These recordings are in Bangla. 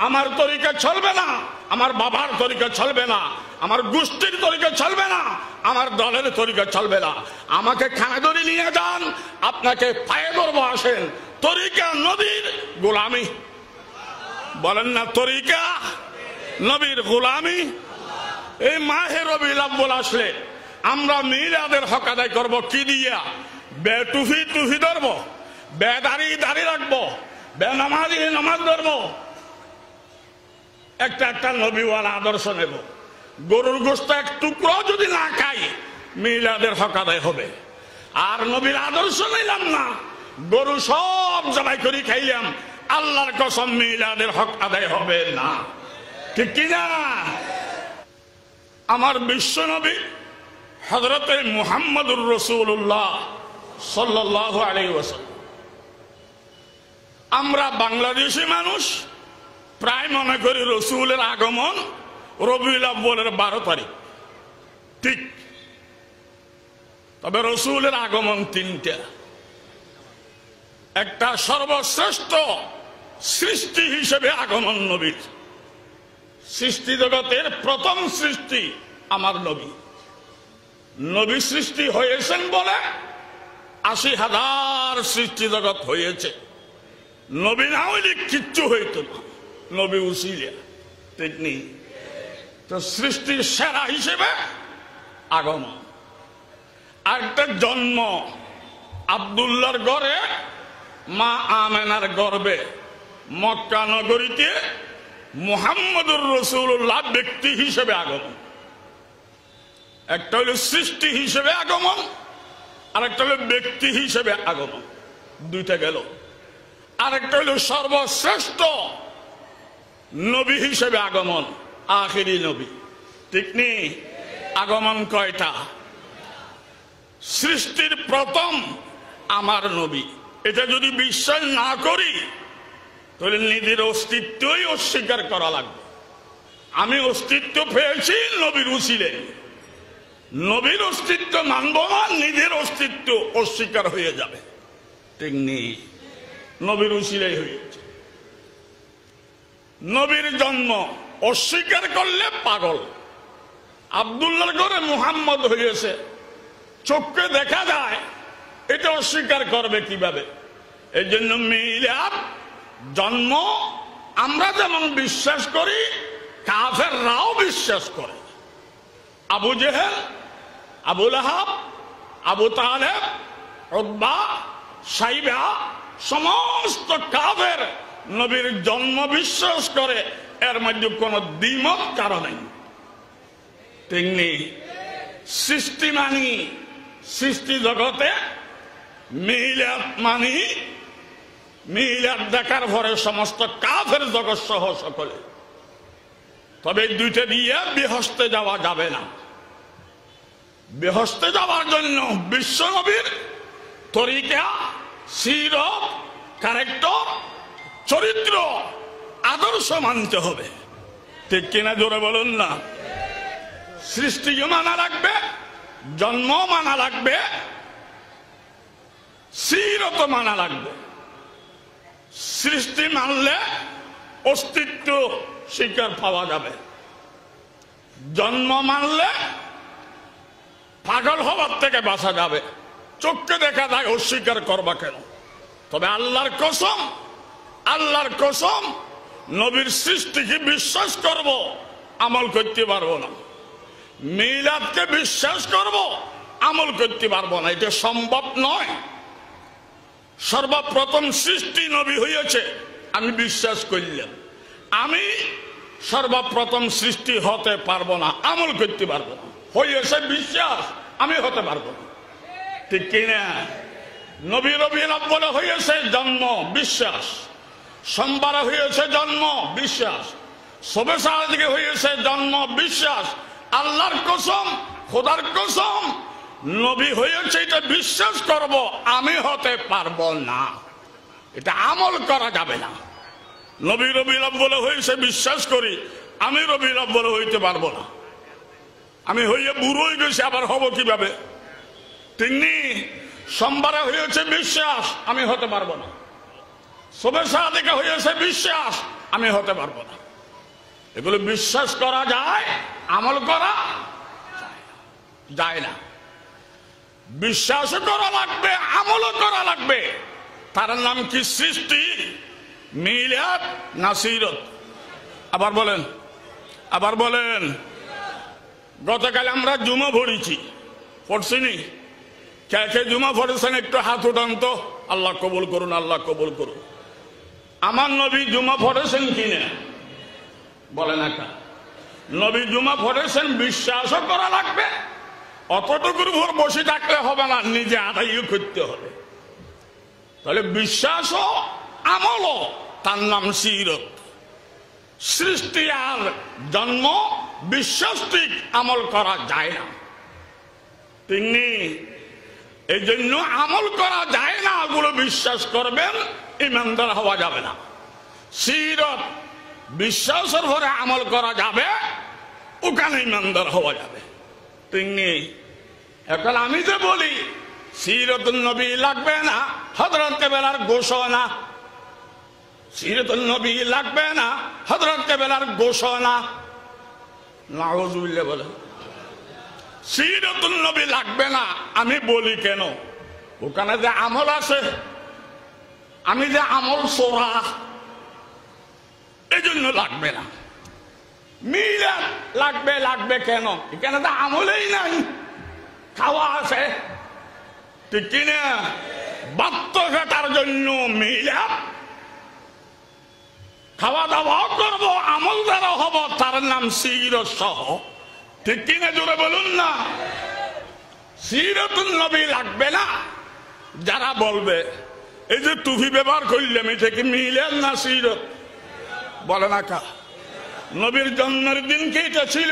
আমার তরিকা চলবে না, আমার বাবার তরিকা চলবে না, আমার গোষ্ঠীর তরিকা চলবে না, আমার দলের তরিকা চলবে না। আমাকে খানা ধরে নিয়ে যান, আপনাকে পায়ে ধরবো, আসেন। তরিকা নবীর গোলামি, বলেন না তরিকা নবীর গোলামি। এই মাহে রবিউল আউয়াল আসলে আমরা মিলাদের হক আদায় করবো কি দিয়া? বেটুফি টুফি ধরবো, বেদারি দাড়ি রাখবো, বেনামাজি নামাজ ধরবো, একটা নবীওয়ালা আদর্শ নেব। গরুর গোশত এক টুকরো যদি না খাই মিলাদের হক আদায় হবে। আর নবীর আদর্শ নিলাম না, গরু সব জবাই করে খাইলাম, আল্লাহর কসম মিলাদের হক আদায় হবে না, ঠিক কিনা? আমার বিশ্ব নবী হযরতে মুহাম্মদুর রাসূলুল্লাহ সাল্লাল্লাহু আলাইহি ওয়াসাল্লাম। আমরা বাংলাদেশি মানুষ প্রায় মনে করি রসুলের আগমন রবিউল আউয়ালের 12 তারিখ, ঠিক। তবে রসুলের আগমন 3টা। একটা সর্বশ্রেষ্ঠ সৃষ্টি হিসেবে আগমন নবীর, সৃষ্টি জগতের প্রথম সৃষ্টি আমার নবী। নবী সৃষ্টি হয়েছেন বলে ৮০,০০০ সৃষ্টি জগৎ হয়েছে। নবী না হইলে কিচ্ছু হইতো না, নবী উসিলা, ঠিক নেই? তো সৃষ্টির সেরা হিসেবে আগমন। আরেকটা জন্ম, আব্দুল্লাহর ঘরে মা আমেনার গর্ভে মক্কা নগরীতে মুহাম্মদুর রাসূলুল্লাহ ব্যক্তি হিসেবে আগমন। একটা হলো সৃষ্টি হিসেবে আগমন, আর একটা হলো ব্যক্তি হিসেবে আগমন, দুইটা গেল। আরেকটা হলো সর্বশ্রেষ্ঠ নবী হিসেবে আগমন, আখিরি নবী, ঠিক নেই? আগমন কয়টা? সৃষ্টির প্রথম আমার নবী। এটা যদি বিশ্বাস না করি তাহলে নিজের অস্তিত্বই অস্বীকার করা লাগবে। আমি অস্তিত্ব পেয়েছি নবীর উসিলে, নবীর অস্তিত্ব মানব না, নিজের অস্তিত্ব অস্বীকার হয়ে যাবে, ঠিক নেই? নবীর উসিলাই হয়েছে। নবীর জন্ম অস্বীকার করলে পাগল। আব্দুল্লাহর ঘরে মুহাম্মদ হয়েছে, চোখে দেখা যায়, এটা অস্বীকার করবে কিভাবে? এই জন্য মিলাদ জন্ম আমরা যেমন বিশ্বাস করি, কাফেররাও বিশ্বাস করে। আবু জেহেল, আবু লাহাব, আবু তালেব, উতবা, সাইবা, সমস্ত কাফের নবীর জন্ম বিশ্বাস করে, এর মধ্যে কোন দ্বিমত কারণ নেই, ঠিক নেই? সৃষ্টি মানি, সৃষ্টি জগতে মিলাদ মানি, মিলাদ দেখার পরে সমস্ত কাফের জগৎ সহ সকলে। তবে দুইটা দিয়ে বেহেশতে যাওয়া যাবে না। বেহেশতে যাওয়ার জন্য বিশ্ব নবীর তরিকা, সিরত, ক্যারেক্টার, চরিত্র, আদর্শ মানতে হবে, ঠিক কিনা? জোরে বলুন না। সৃষ্টিকে মানা লাগবে, জন্ম মানা লাগবে, সিরত মানা লাগবে। সৃষ্টি মানলে অস্তিত্ব স্বীকার পাওয়া যাবে, জন্ম মানলে পাগল হওয়ার থেকে বাঁচা যাবে। চোখকে দেখা যায়, অস্বীকার করবা কেন? তবে আল্লাহর কসম, আল্লাহর কসম, নবীর সৃষ্টিকে বিশ্বাস করব, আমল করতে পারবো না। মিলাদকে বিশ্বাস করব, আমল করতে পারবো না, এটা সম্ভব নয়। সর্বপ্রথম সৃষ্টি নবী হয়েছে, আমি বিশ্বাস করলাম। আমি সর্বপ্রথম সৃষ্টি হতে পারবো না, আমল করতে পারবো না। হয়েছে বিশ্বাস, আমি হতে পারবো না, ঠিক কিনা? নবী রবিউল আউয়ালে হয়েছে জন্ম, বিশ্বাস। সোমবারে হয়েছে জন্ম, বিশ্বাস। শবে সাদিকে হয়েছে জন্ম, বিশ্বাস। আল্লাহর কসম, খোদার কসম, নবী হয়েছে এটা বিশ্বাস করব, আমি হতে পারবো না, এটা আমল করা যাবে না। নবী রবিউল আউয়ালে হয়েছে বিশ্বাস করি, আমি রবিউল আউয়ালে হইতে পারবো না। আমি হইয়া বুড়ো হয়ে গেছি, আবার হব কিভাবে? তিনি সোমবারে হয়েছে বিশ্বাস, আমি হতে পারবো না। শবে সাদিকে হয়েছে বিশ্বাস, আমি হতে পারবো না। এগুলো বিশ্বাস করা যায়, আমল করা যায় না। বিশ্বাসও করা লাগবে, আমলও করা লাগবে। তার নাম কি? সৃষ্টি, মিলাদ না সিরত? আবার বলেন, আবার বলেন। গতকাল আমরা জুমা পড়েছি, পড়ছিনি? কে কে জুমা পড়েছেন একটু হাত উঠান তো। আল্লাহ কবুল করুন, আল্লাহ কবুল করুন। আমার নবী জুমা পড়েছেন কিনা বলেন একটা। নবী জুমা পড়েছেন, বিশ্বাসও করা লাগবে। অতটুকুর উপর বসে থাকলে হবে না, নিজে আদায়ও করতে হবে। তাহলে বিশ্বাসও আমলও, তার নাম সিরত। সৃষ্টি আর জন্ম বিশ্বাসিক আমল করা যায় না। তিনি এই জন্য আমল করা যায় না, ওগুলো বিশ্বাস করবেন, ইমানদার হওয়া যাবে না। সিরত বিশ্বাসের পরে আমল করা যাবে, ওখানে ইমানদার হওয়া যাবে। তিনি এখন আমি যে বলি সিরতুন নবী লাগবে না, হযরত কেবলার ঘোষণা। সিরতুন নবী লাগবে না, হযরত কেবলার ঘোষণা। নাউযুবিল্লাহ বলে সিরতুন নবী লাগবে না আমি বলি কেন? ওখানে যে আমল আছে, আমি যে আমল সোরা, এই জন্য লাগবে না। মিলাদ লাগবে, লাগবে কেন? এখানে তো আমলেই নাই, খাওয়া আছে, ঠিক কিনা? বাধ্যতার জন্য মিলাদ, খাওয়া দাওয়া করবো, আমল দ্বারা হব, তার নাম সিরত সহ, ঠিক কিনা? জোরে বলুন না। সিরতুন নবী লাগবে না যারা বলবে, এই যে টুপি ব্যবহার করলাম, এটা কি মিলাদ না সিরত? বলে না কা? নবীর জন্মের দিন কি এটা ছিল?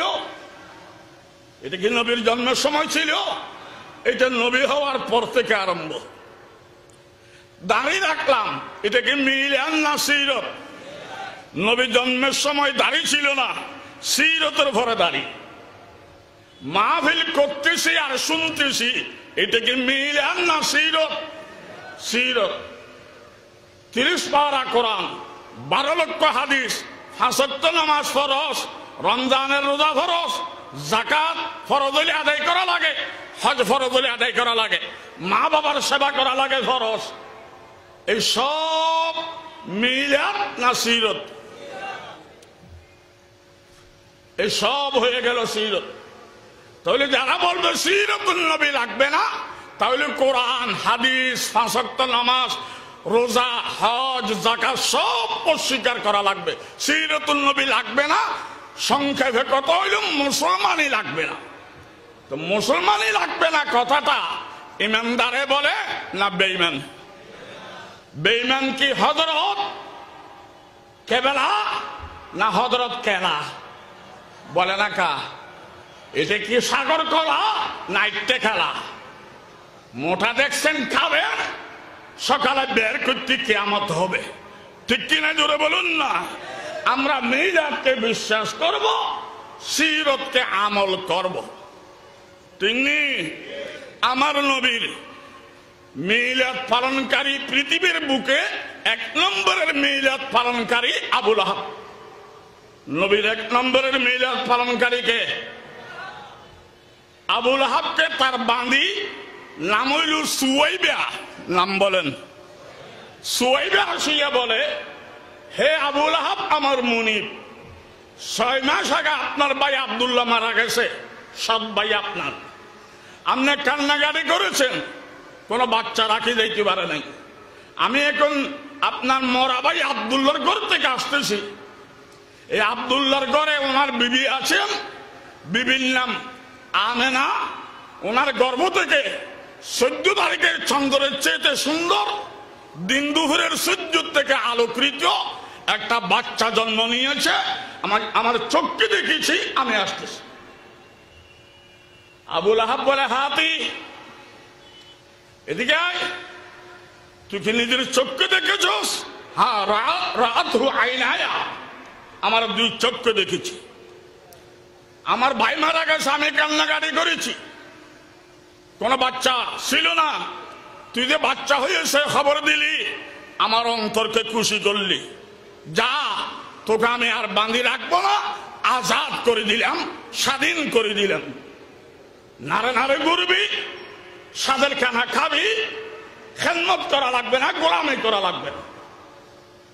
এটা কি নবীর জন্মের সময় ছিল? এটা নবী হওয়ার পর থেকে আরম্ভ। দাড়ি রাখলাম, এটা কি মিলাদ না সিরত? নবীর জন্মের সময় দাড়ি ছিল না, সিরতের পরে দাড়ি। মাহফিল করতেছি আর শুনতেছি, এটা কি মিলাদ না সিরত? সিরত। 30 পারা কোরআন, 12 লক্ষ হাদিস, 5 ওয়াক্ত নামাজ ফরজ, রমজানের রোজা ফরজ, যাকাত ফরজ হলে আদায় করা লাগে, হজ ফরজ হলে আদায় করা লাগে, মা বাবার সেবা করা লাগে ফরজ। এই সব মিলাদ না সিরত? এই সব হয়ে গেল সিরত। তাহলে যারা বলবে সিরতুন নবী লাগবে না, তাহলে কোরআন, হাদিস, 5 ওয়াক্ত নামাজ, রোজা, হজ, যাকাত সব অস্বীকার করা লাগবে। সিরতুন নবী লাগবে না, সংক্ষেপে কত হইল মুসলমানই লাগবে না। তো মুসলমানই লাগবে না কথাটা ইমানদারে বলে না বেঈমান? বেঈমান কি হযরত কেবলা না হযরত কেলা? বলে না কা? এটা কি সাগর কলা না ইট্টে খেলা? মোটা দেখছেন খাবেন, সকালে বের করতে কিয়ামত হবে, ঠিক কিনা? জোরে বলুন না। আমরা মিলাদকে বিশ্বাস করব, সিরতকে আমল করব। তিনি আমার নবীর মিলাদ পালনকারী পৃথিবীর বুকে 1 নম্বরের মিলাদ পালনকারী আবু লাহাব। নবীর 1 নম্বরের মিলাদ পালনকারীকে আবু লাহাবকে তার বাঁধি নাম হইল সুয়াইবা। নাম বলেন। সুয়াইবা আসিয়া বলে, হে আবু লাহাব আমার মুনিব, 6 মাস আগে আপনার ভাই আব্দুল্লাহ মারা গেছে, সব ভাই আপনার। আপনি কান্নাকাটি করেছেন, কোনো বাচ্চা রাখি যাইতে পারে নাই। আমি এখন আপনার মরা ভাই আব্দুল্লাহর ঘর থেকে আসতেছি। এই আব্দুল্লাহর ঘরে ওনার বিবি আছেন, বিবির নাম আমেনা। ওনার গর্ভ থেকে 14 তারিখের চন্দ্রের চেয়ে সুন্দর, দিন দুপুরের সূর্য থেকে আলোকৃত একটা বাচ্চা জন্ম নিয়েছে। আমার চোখকে দেখেছি, আমি আসতেছি। আবু লাহাব বলে, হাতি এদিকে আয়, তুই কি নিজের চোখকে দেখেছস? হ্যাঁ, রাত আইনায়া, আমার 2 চোখকে দেখেছি। আমার ভাই মারা গেছে, আমি কান্নাকাটি করেছি, কোন বাচ্চা ছিল না। তুই যে বাচ্চা হয়েছে খবর দিলি, আমার অন্তরকে খুশি করলি। যা তোকে আমি আর বাঁধি রাখবো না, আজাদ করে দিলাম, স্বাধীন করে দিলাম। নারে নারে ঘুরবি, সাদের খানা খাবি, খেদমত করা লাগবে না, গোলামি করা লাগবে না।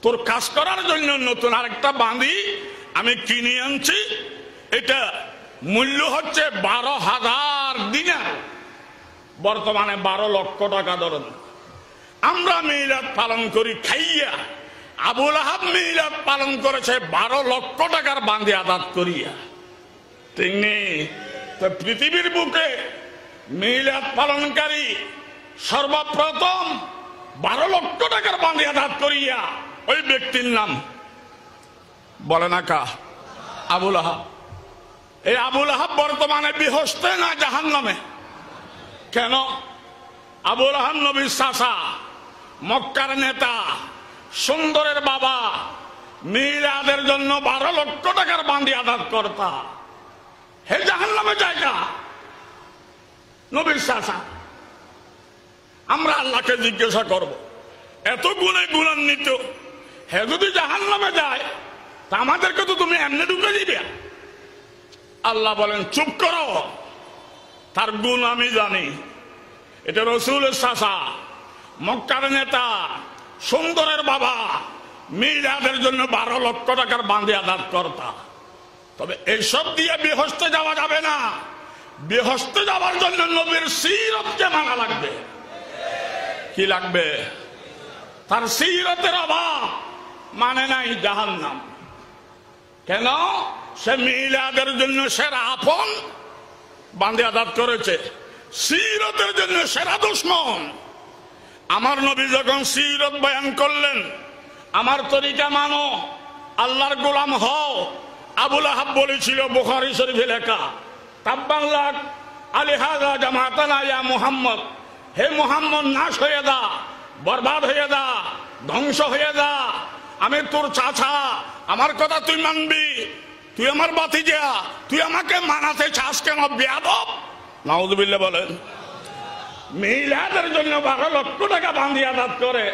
তোর কাজ করার জন্য নতুন আরেকটা বাঁধি আমি কিনে আনছি। এটা মূল্য হচ্ছে 12,000 দিনার, বর্তমানে 12 লক্ষ টাকা ধরেন। আমরা মিলাদ পালন করি খাইয়া, আবুল আহাব মিলাদ পালন করেছে 12 লক্ষ টাকার বাঁধি আদাত করিয়া। তিনি তো পৃথিবীর বুকে মিলাদ পালনকারী সর্বপ্রথম 12 লক্ষ টাকার বাঁধি আদাত করিয়া ওই ব্যক্তির নাম বলে না কা? আবুল আহাব। এই আবুল আহাব বর্তমানে বিহস্তে না জাহান্নামে? কেন? আবুল আহাব নবীর চাচা, মক্কার নেতা, সুন্দরের বাবা, মিলাদের জন্য 12 লক্ষ টাকার বাঁধি আদাত কর্তা। হে জাহান্নামে জায়গা নবীর চাচা। আমরা আল্লাহকে জিজ্ঞাসা করব, এত গুণে গুণান্বিত হে যদি জাহান্নামে যায়, তা আমাদেরকে তো তুমি এমনি ঢুকে দিবে? আল্লাহ বলেন চুপ করো, তার গুণ আমি জানি। এটা রসুলের চাচা, মক্কার নেতা, সুন্দরের বাবা, মিলাদের জন্য 12 লক্ষ টাকার বাঁধি আদাত কর্তা। তবে এইসব দিয়ে বেহেশতে যাওয়া যাবে না। বেহেশতে যাওয়ার জন্য নবীর সিরতকে মানা লাগবে। কি লাগবে? তার সিরতের অভাব মানে নাই জাহান্নাম। কেন? সে মিলাদের জন্য সেরা আপন বাঁধি আদাত করেছে, সিরতের জন্য সেরা দুশমন। আমার নবী যখন সিরত বয়ান করলেন, আমার তরিকা মানো, আল্লাহর গোলাম হও, আবুল আহাব বলেছিল বুখারী শরীফে লেখা, তাব্বান লাক আলিহাযা জামাতানা ইয়া মুহাম্মদ, হে মুহাম্মদ নাশ হয়ে যা, বরবাদ হয়ে যা, ধ্বংস হয়ে যা। আমি তোর চাচা, আমার কথা তুই মানবি, তুই আমার ভাতিজা, তুই আমাকে মানাতে চাস কেন বেয়াদব? নাউযুবিল্লাহ বলেন। মিলাদের জন্য 12 লক্ষ টাকা বাঁধি আদাত করে,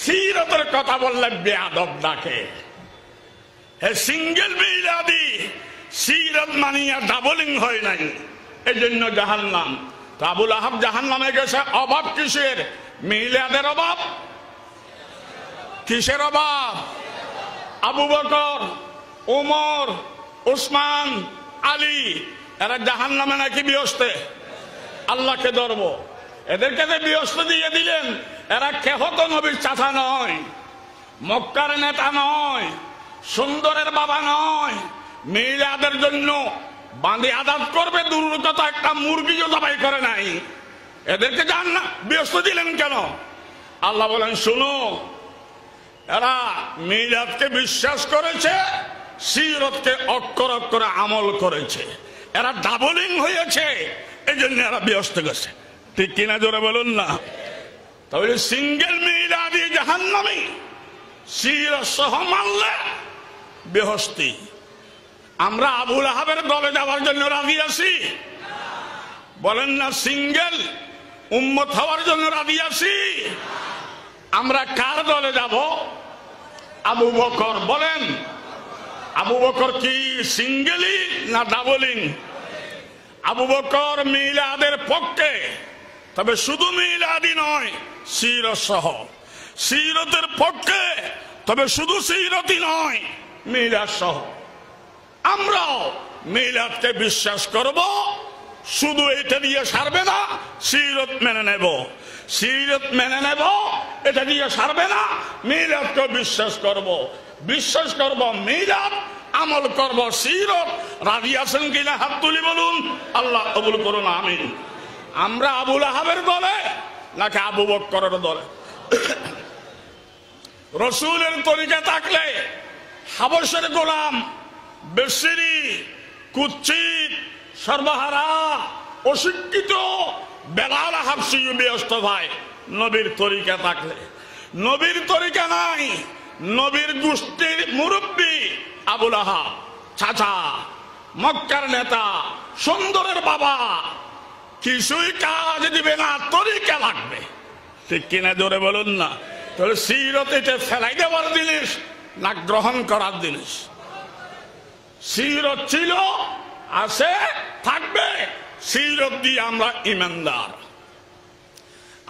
সিরতের কথা বললে বেয়াদব ডাকে। হে সিঙ্গেল মিলাদি, সিরত মানিয়া ডাবলিং হয় নাই, এই জন্য জাহান্নাম। তো আবুল আহাব জাহান্নামে গেছে। অভাব কিসের? মিলাদের অভাব। কিসের অভাব? আবু বকর, ওমর, উসমান, আলী এরা জাহান্নামে নাকি বেহেশতে? আল্লাহকে ধরব। এদেরকে যে বেহেশতে দিয়ে দিলেন, এরা কেহ তো নবীর চাচা নয়, মক্কার নেতা নয়, সুন্দরের বাবা নয়। মিলাদের জন্য বাঁধি আদাত করবে দূরের কথা, একটা মুরগিও জবাই করে নাই। এদেরকে জাহান্নামে বেহেশতে দিলেন কেন? আল্লাহ বলেন শুনো, এরা মিলাদকে বিশ্বাস করেছে, সিরতকে অক্ষর অক্ষরে আমল করেছে, এরা ডাবলিং হয়েছে, এই জন্য এরা বেহেশতে গেছে। ঠিক কিনা জোরে বলুন না? তাহলে সিঙ্গেল মিলাদি জাহান্নামী, সিরত সহ মানলে বেহেশতি। আমরা আবুল আহাবের দলে যাওয়ার জন্য রাজি আছি? বলেন না। সিঙ্গেল উম্মত হওয়ার জন্য রাজি আছি? আমরা কার দলে যাব? আবু বকর। বলেন আবু বকর কি সিঙ্গেলই না ডাবলিং? আবু বকর মিলাদের পক্ষে, তবে শুধু মিলাদি নয়, সিরত সহ। সিরতের পক্ষে, তবে শুধু সিরতই নয়, মিলাদ সহ। আমরাও মিলাদকে বিশ্বাস করব, শুধু এটা দিয়ে সারবে না, সিরত মেনে নেব। সিরত মেনে নেব, এটা দিয়ে সারবে না, মিলাদকে বিশ্বাস করব। বিশ্বাস করব মিলাদ, আমল করব সিরত। রাজি আছেন কিনা হাত তুলি বলুন। আল্লাহ কবুল করুন, আমিন। আমরা আবুল আহাবের দলে নাকি আবু বকরের দলে? রসুলের তরিকা থাকলে হাবশের গোলাম, বেশিরি, কুচ্ছিত, সর্বহারা, অশিক্ষিত বেলাল হাবশী বেহেশত ভাই। নবীর তরিকা থাকলে। নবীর তরিকা নাই, নবীর গোষ্ঠীর মুরব্বী আবুল আহাব চাচা, মক্কার নেতা, সুন্দরের বাবা, কিছুই কাজ দিবে না, তরিকা লাগবে। ঠিক কিনা জোরে বলুন না? তাহলে সিরত এটা ফেলাই দেওয়ার জিনিস না গ্রহণ করার জিনিস? সিরত ছিল, আছে, থাকবে। সিরত দিয়ে আমরা ইমানদার।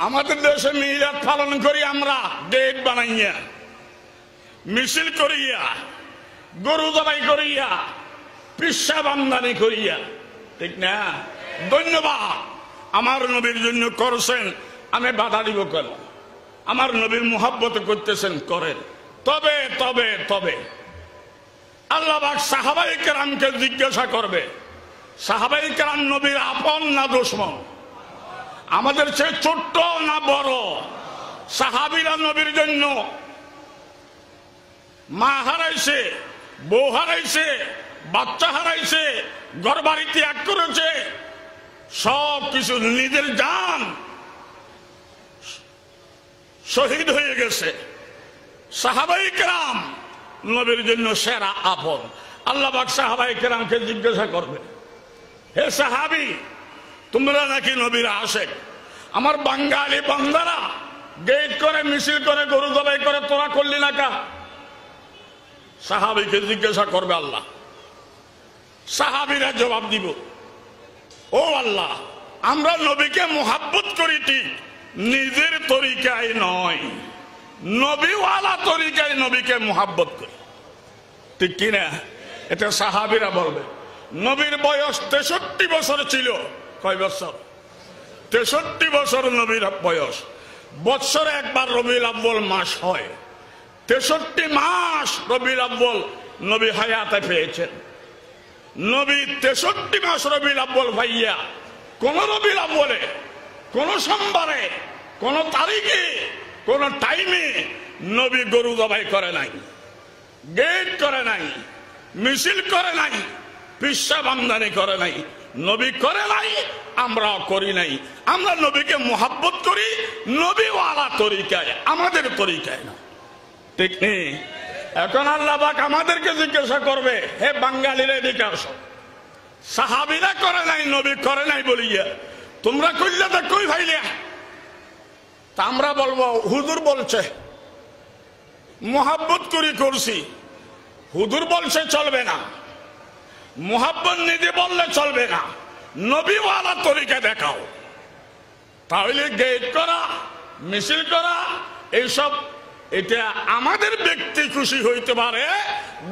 আমাদের দেশে মিলাদ পালন করি আমরা, ডেট বানাইয়া, মিছিল করিয়া, গরু জবাই করিয়া, পিসাব আমদানি করিয়া, ঠিক না? ধন্যবাদ, আমার নবীর জন্য করছেন, আমি বাধা দিব কেন? আমার নবীর মুহাব্বত করতেছেন, করেন। তবে তবে তবে আল্লাহ পাক সাহাবায়ে কেরামকে জিজ্ঞাসা করবে, সাহাবায়ে কেরাম নবীর আপন না দুশমন? আমাদের চেয়ে ছোট্ট না বড়? সাহাবীরা নবীর জন্য মা হারাইছে, বউ হারাইছে, বাচ্চা হারাইছে, ঘরবাড়ি ত্যাগ করেছে, সব কিছু নিজের জান শহীদ হয়ে গেছে। সাহাবায়ে কেরাম নবীর জন্য সেরা আপন। আল্লাহ পাক সাহাবায়ে কেরামকে জিজ্ঞাসা করবে, হে সাহাবী, তোমরা নাকি নবীর আশেক, আমার বাঙালি বান্দারা গেট করে, মিছিল করে, গরু জবাই করে, তোরা করলি না কা? সাহাবীকে জিজ্ঞাসা করবে আল্লাহ। সাহাবীরা জবাব দিব, ও আল্লাহ, আমরা নবীকে মুহাব্বত করি ঠিক, নিজের তরিকায় নয়, নবীওয়ালা তরিকায় নবীকে মুহাব্বত করি, ঠিক কিনা? এটা সাহাবীরা বলবে। নবীর বয়স 63 বছর ছিল। কয় বছর? 63 বছর নবীর বয়স। বৎসরে একবার রবিউল আউয়াল মাস হয়। 63 মাস রবিউল আউয়াল নবী হায়াতে পেয়েছেন। নবী 63 মাস রবিউল আউয়াল ভাইয়া কোন রবিউল আউয়ালে, কোন সোমবারে, কোন তারিখে, কোন টাইমে নবী গরু জবাই করে নাই, গেট করে নাই, মিছিল করে নাই, পিসাব আমদানি করে নাই। নবী করে নাই, আমরাও করি নাই। আমরা নবীকে মুহাব্বত করি নবীওয়ালা তরিকায়, আমাদের তরিকায় না, ঠিক নেই? এখন আল্লাহ পাক আমাদেরকে জিজ্ঞাসা করবে, হে বাঙালিরা এদিকে আসো, সাহাবীরা করে নাই, নবী করে নাই বলিয়া তোমরা কইলে তো কই ভাইলে? তা আমরা বলবো হুজুর বলছে, মুহাব্বত করি করছি, হুজুর বলছে চলবে না, মুহাব্বত নিজে বললে চলবে না, নবীওয়ালা তরিকা দেখাও। তাহলে গেট করা, মিছিল করা, এইসব এটা আমাদের ব্যক্তি খুশি হইতে পারে,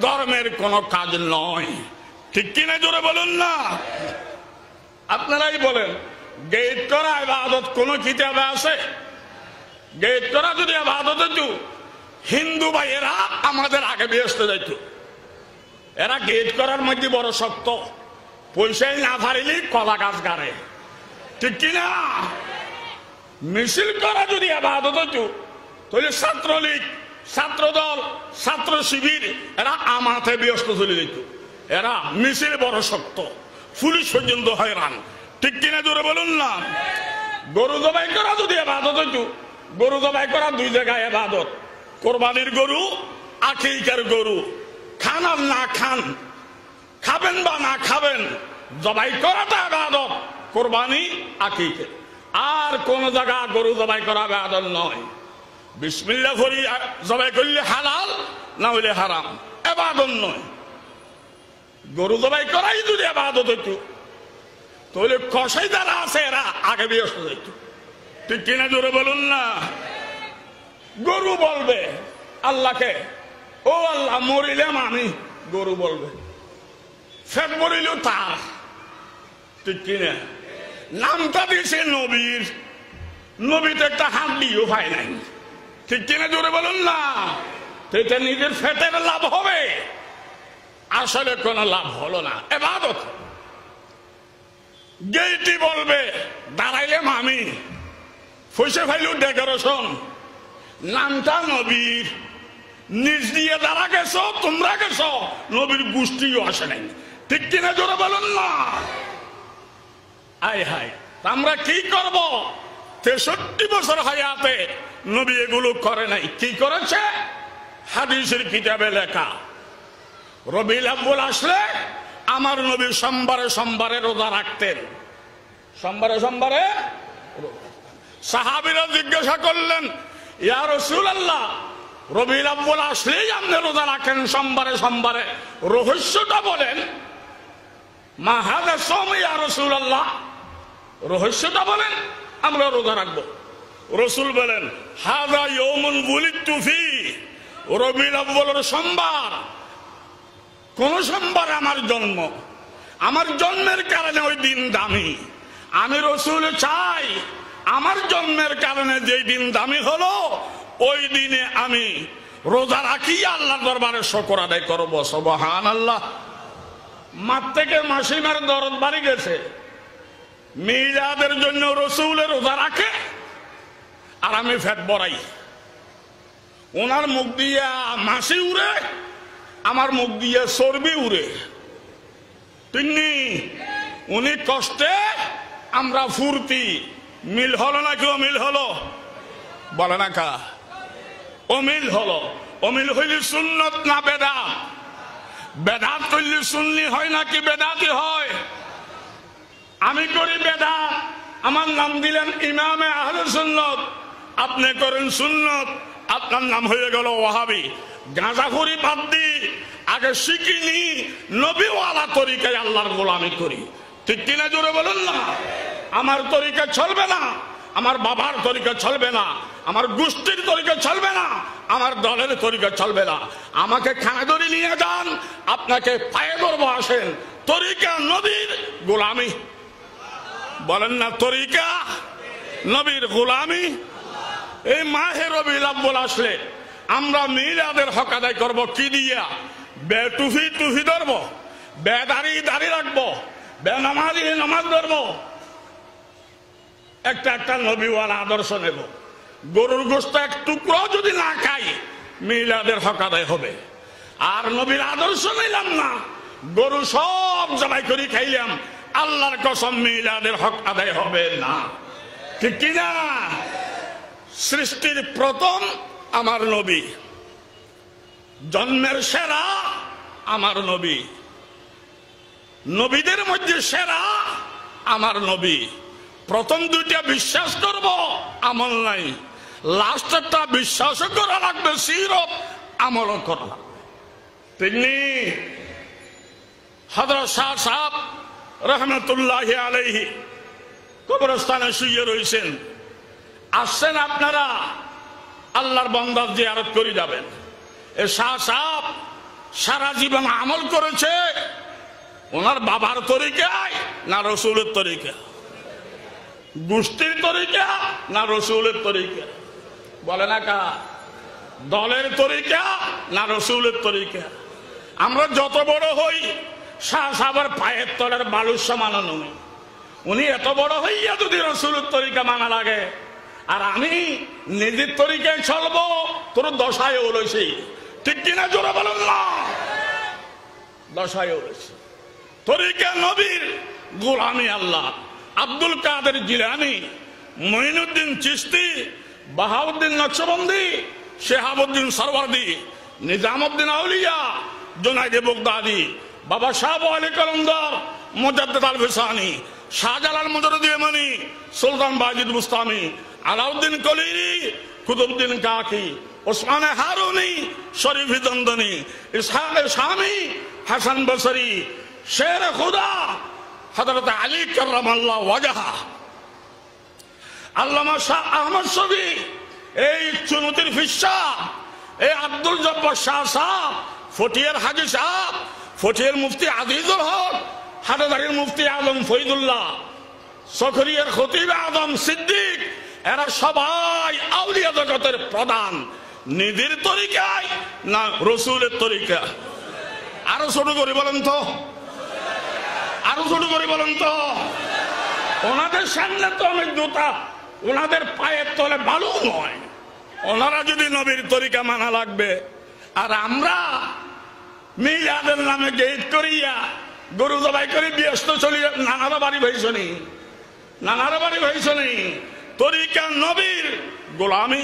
ধর্মের কোনো কাজ নয়, ঠিক কিনা? জোরে বলুন না। আপনারাই বলেন, গেট করা ইবাদত কোন কিতাবে আছে? গেট করা যদি ইবাদত হতো, হিন্দু ভাইয়েরা আমাদের আগে ব্যস্ত যাইত। এরা গেট করার মধ্যে বড় শক্ত, পয়সাই না পারিলি কলা গাছ গাড়ে, ঠিক কিনা? মিছিল করা যদি ইবাদত হতো, তাহলে ছাত্রলীগ, ছাত্রদল, ছাত্র শিবির এরা আমাতে ব্যস্ত চলে যেত। এরা মিছিল বড় শক্ত, পুলিশ পর্যন্ত হয়রান, ঠিক কিনা? জোরে বলুন না। গরু জবাই করা যদি ইবাদত হতো, গরু জবাই করা দুই জায়গায় ইবাদত, কোরবানির গরু, আকিকার গরু। খান আর না খান, খাবেন বা না খাবেন, জবাই করাটা ইবাদত, কোরবানি, আকিকা। আর কোন জায়গা গরু জবাই করা ইবাদত নয়। বিসমিল্লাহ করি জবাই করলে হালাল, না হইলে হারাম, ইবাদত নয়। গরু জবাই করাই যদি ইবাদত হইতো, তাহলে কসাই যারা আছে এরা আগে ব্যস্ত যেত, ঠিক কিনা? জোরে বলুন না। গরু বলবে আল্লাহকে, ও আল্লাহ, মরিলাম আমি, গরু বলবে। ফেট মরিল তার, ঠিক কিনা? নামটা দিয়েছে নবীর, নবী তো একটা হাড্ডিও পায় নাই, ঠিক কিনা? জোরে বলুন না। এটা নিজের ফেটের লাভ হবে, আসলে কোন লাভ হলো না, ইবাদত। গেইটি বলবে দাঁড়াইলাম আমি, পয়সা ফাইলু ডেকোরেশন, নামটা নবীর, নিজ দিয়ে যারা গেছো, তোমরা গেছো, নবীর গোষ্ঠীও আসে নাই, ঠিক কিনা? জোরে বলুন না। আয় হায়, আমরা কি করব? 63 বছর হায়াতে নবী এগুলো করে নাই। কি করেছে? হাদিসের কিতাবে লেখা, রবিউল আউয়াল আসলে আমার নবী সোমবারে সোমবারে রোজা রাখতেন, সোমবারে সোমবারে। সাহাবীরা জিজ্ঞাসা করলেন, ইয়া রাসূলুল্লাহ, রবিউল আউয়াল আসলেই আপনি রোজা রাখেন সোমবারে সোমবারে, রহস্যটা বলেন। মা হাযা সাওম ইয়া রাসূলুল্লাহ, রহস্যটা বলেন, আমরা রোজা রাখবো। রাসূল বলেন হাযা ইয়াউমুন বুলিদতু ফি, রবিউল আউয়ালের সোমবার, কোন সোমবার আমার জন্ম, আমার জন্মের কারণে ওই দিন দামি। আমি রাসূল চাই আমার জন্মের কারণে যেই দিন দামি হলো ওই দিনে আমি রোজা রাখি, আল্লাহর দরবারে শুকর আদায় করব। সুবহানাল্লাহ। মাঠ থেকে মাসিমার দরদ বাড়ি গেছে, মিলাদের জন্য রাসূলের রোজা রাখে আর আমি ফ্যাট বড়াই। ওনার মুখ দিয়া মাসি উড়ে, আমার মুখ দিয়ে চর্বি উড়ে। তিনি উনি কষ্টে, আমরা ফুর্তি। মিল হলো নাকি অমিল হলো? বলে না কা অমিল হলো। অমিল হইলে সুন্নত না বেদাত? বেদাত করলে সুন্নি হয় নাকি বেদাতি হয়? আমি করি বেদাত, আমার নাম দিলেন ইমামে আহলে সুন্নত, আপনি করেন সুন্নত, আপনার নাম হয়ে গেল ওয়াহাবি। গাঁজাখুরি বাদ দি, আগে শিখিনি নবীওয়ালা তরিকায় আল্লাহর গোলামি করি। ঠিক কিনা জোরে বলুন না? আমার তরিকা চলবে না, আমার বাবার তরিকা চলবে না, আমার গোষ্ঠীর তরিকা চলবে না, আমার দলের তরিকা চলবে না। আমাকে খানা ধরে নিয়ে যান, আপনাকে পায়ে ধরবো, আসেন। তরিকা নবীর গোলামি, বলেন না তরিকা নবীর গোলামি। এই মাহে রবিউল আউয়াল আসলে আমরা মিলাদের হক আদায় করবো কি দিয়া? টুফি টুফি ধরবো, বেদারি দাড়ি রাখবো, বেনামাজি নামাজ ধরবো, একটা একটা নবীওয়ালা আদর্শ নেব। গরুর গোশত এক টুকরো যদি না খাই মিলাদের হক আদায় হবে। আর নবীর আদর্শ নিলাম না, গরু সব জবাই করে খাইলাম, আল্লাহর কসম মিলাদের হক আদায় হবে না। ঠিক কিনা? সৃষ্টির প্রথম আমার নবী, জন্মের সেরা আমার নবী, নবীদের মধ্যে সেরা আমার নবী। প্রথম দুইটা বিশ্বাস করব, আমল নাই। লাস্টেরটা বিশ্বাসও করা লাগবে, সিরত আমলও করা লাগবে। তিনি হযরত শাহ সাহেব রহমতুল্লাহি আলাইহি কবরস্থানে শুয়ে রয়েছেন। আসছেন আপনারা আল্লাহর বান্দার জিয়ারত করে যাবেন। এ শাহ সাহেব সারা জীবন আমল করেছে ওনার বাবার তরিকায় না রাসূলের তরিকা? গোষ্ঠীর তরিকা না রাসূলের তরিকা? বলে না কা? দলের তরিকা না রাসূলের তরিকা? আমরা যত বড় হই শাহ সাহেবের পায়ের তলের বালুর সমান নয়। উনি এত বড় হইয়া যদি রাসূলের তরিকা মানা লাগে, আর আমি নিজের তরিকায় চলবো, তোর দশায় ওলইছি। ঠিক কিনা জোরে বলেন না? দশায় ওলইছি। তরিকা নবীর, গোলামি আল্লাহ। আব্দুল কাদের জিলানী, মঈনুদ্দিন চিশতি, বাহাউদ্দিন নকশবন্দি, শেহাবুদ্দিন সরওয়ার্দী, নিজামউদ্দিন আউলিয়া, জুনাইদ বাগদাদি, বাবা শাহ আলী কলন্দর, মুজাদ্দিদ আল ফিসানি, শাহজালাল মুজাদ্দিদ ইয়ামানি, সুলতান বাজিদ বুস্তামি, আলাউদ্দিন কলিরি, কুতুবউদ্দিন কাকি, ওসমান হারুনি, শরীফ দন্দনি, ইসহাক শামি, হাসান বসরি, শের খুদা হযরত আলী কাররামাল্লাহু ওয়াজহা, আল্লামা শাহ আহমদ শফী, এই চুনতির ফিসা, এই আব্দুল জব্বার শাহ সাহেব, ফটিয়ার হাজী সাহেব, ফটিয়ার মুফতি আজিজুল হক, হাটাদারির মুফতি আলম ফৈদুল্লাহ, সখরিয়ার খতিব আদম সিদ্দিক, এরা সবাই আউলিয়া জগতের প্রধান। নিজের তরিকায় না রাসূলের তরিকা? আরো ছোট করে বলেন তো, আরো ছোট করে বলেন তো। ওনাদের সামনে তো অনেক জুতা, ওনাদের পায়ের তলে বালু নয়। ওনারা যদি নবীর তরিকা মানা লাগবে, আর আমরা মিলাদের নামে গেট করিয়া গরু জবাই করে ব্যস্ত চলি, নানারা বাড়ি ভাইছনি, নানারা বাড়ি ভাইছনি। তরিকা নবীর গোলামি।